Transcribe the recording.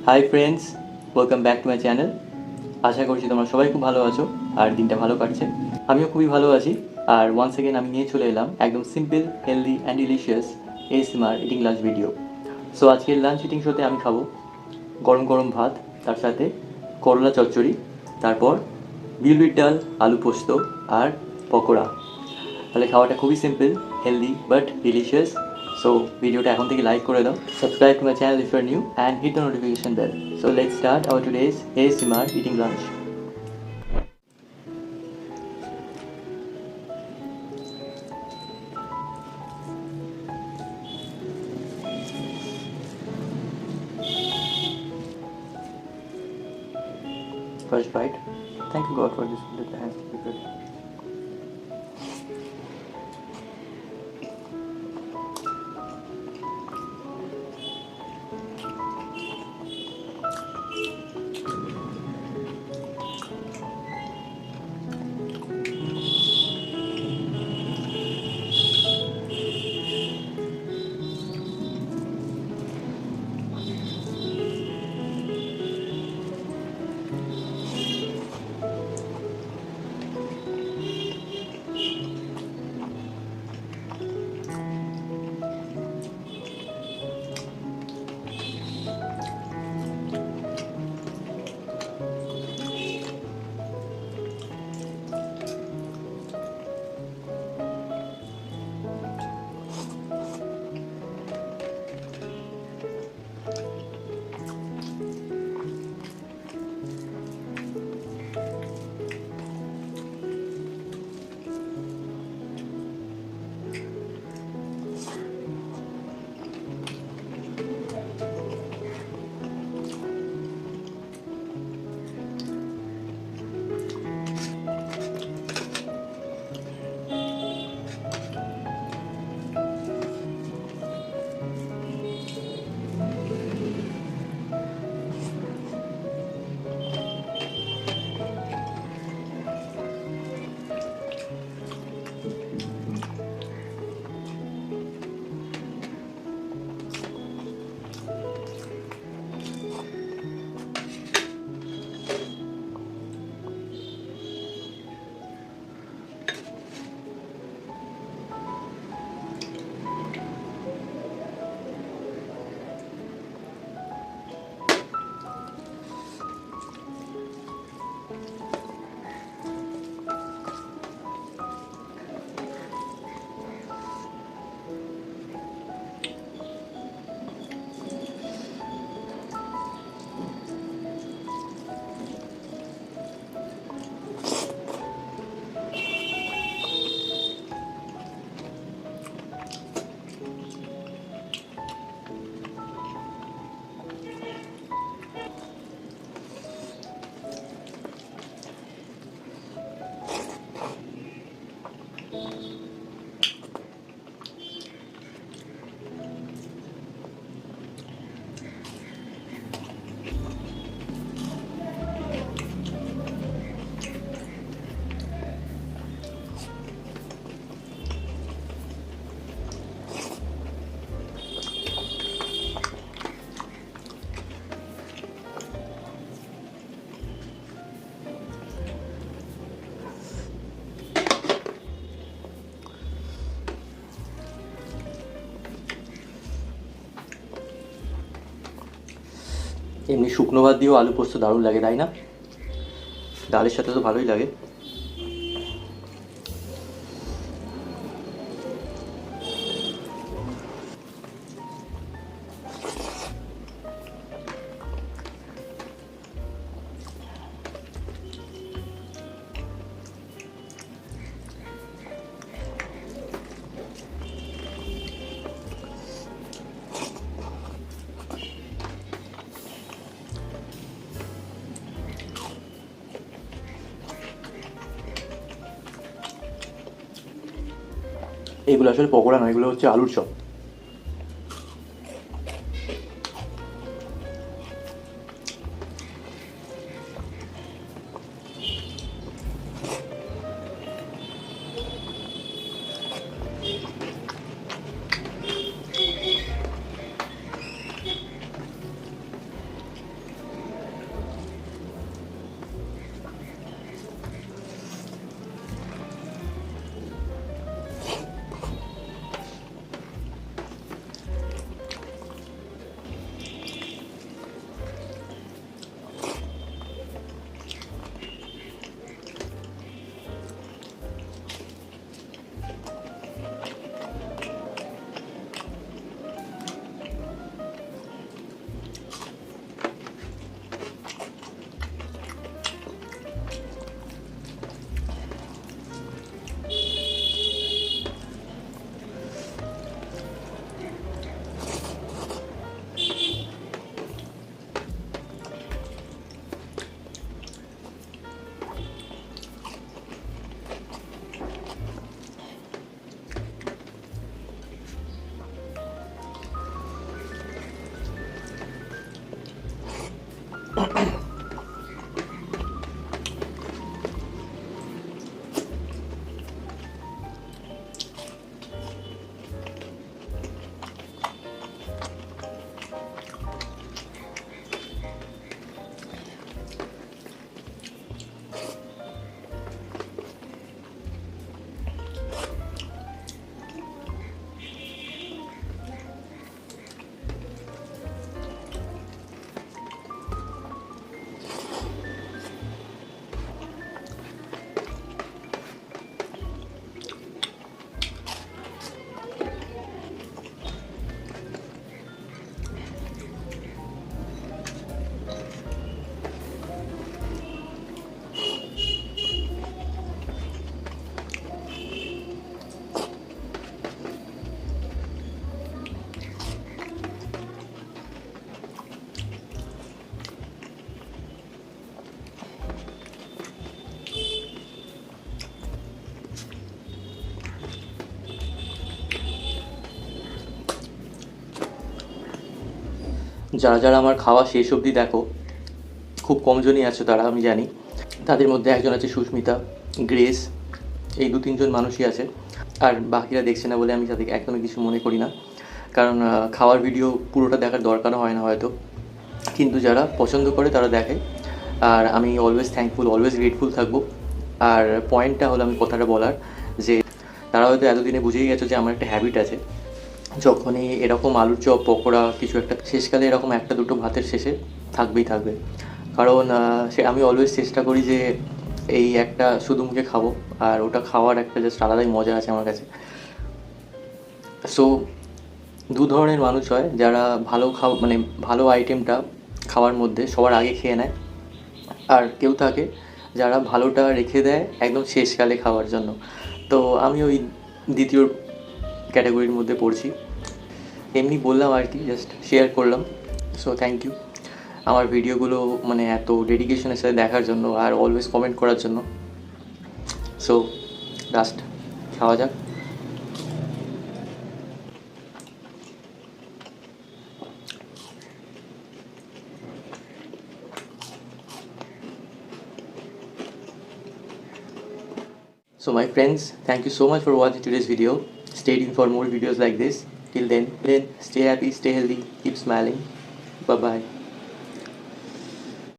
High friends, welcome back to my channel. আশা করছি তোমরা সবাই খুব ভালো আছো আর দিনটা ভালো কাটছে। আমিও খুবই ভালো আছি। আর ওয়ান্স এগেন আমি নিয়ে চলে এলাম একদম simple, healthy and delicious SMR eating lunch video. So আজকের লাঞ্চ ইটিং শোতে আমি খাবো গরম গরম ভাত, তার সাথে করলা চচ্চড়ি, তারপর বিউলির ডাল, আলু পোস্ত আর পকোড়া। তাহলে খাওয়াটা খুবই simple, healthy but delicious. So ভিডিওটা এখন থেকে লাইক করে দাও, subscribe to my channel if you are new and hit the notification bell. So let's start our today's ASMR eating lunch. First bite. Thank you God for this food that I have prepared. এমনি শুকনো ভাত দিয়েও আলু পোস্ত দারুণ লাগে, তাই না? ডালের সাথে তো ভালোই লাগে। এগুলো আসলে পকোড়া নয়, এগুলো হচ্ছে আলুর চপ। যারা যারা আমার খাওয়া শেষ অবধি দেখো, খুব কমজনই আছো তারা, আমি জানি। তাদের মধ্যে একজন আছে সুস্মিতা, গ্রেস, এই 2-3 জন মানুষই আছে। আর বাকিরা দেখছে না বলে আমি তাদেরকে একদমই কিছু মনে করি না, কারণ খাওয়ার ভিডিও পুরোটা দেখার দরকারও হয় না হয়তো, কিন্তু যারা পছন্দ করে তারা দেখে। আর আমি অলওয়েজ থ্যাঙ্কফুল, অলওয়েজ গ্রেটফুল থাকবো। আর পয়েন্টটা হলো আমি কথাটা বলার যে তারা হয়তো এতদিনে বুঝেই গেছো যে আমার একটা হ্যাবিট আছে, যখনই এরকম আলুর চপ, পকোড়া কিছু একটা শেষকালে এরকম একটা দুটো ভাতের শেষে থাকবেই থাকবে। কারণ সে আমি অলওয়েজ চেষ্টা করি যে এই একটা শুধু মুখে খাবো, আর ওটা খাওয়ার একটা জাস্ট আলাদাই মজা আছে আমার কাছে। সো দু ধরনের মানুষ হয়, যারা ভালো মানে ভালো আইটেমটা খাওয়ার মধ্যে সবার আগে খেয়ে নেয়, আর কেউ থাকে যারা ভালোটা রেখে দেয় একদম শেষকালে খাওয়ার জন্য। তো আমি ওই দ্বিতীয় ক্যাটাগরির মধ্যে পড়ছি। এমনি বললাম আর কি, জাস্ট শেয়ার করলাম। সো থ্যাংক ইউ আমার ভিডিওগুলো মানে এত ডেডিকেশনের সাথে দেখার জন্য, আর অলওয়েজ কমেন্ট করার জন্য। সো লাস্ট খাওয়া যাক। So my friends, thank you so much for watching today's video. Stay tuned for more videos like this. Till then, stay happy, stay healthy, keep smiling. Bye bye.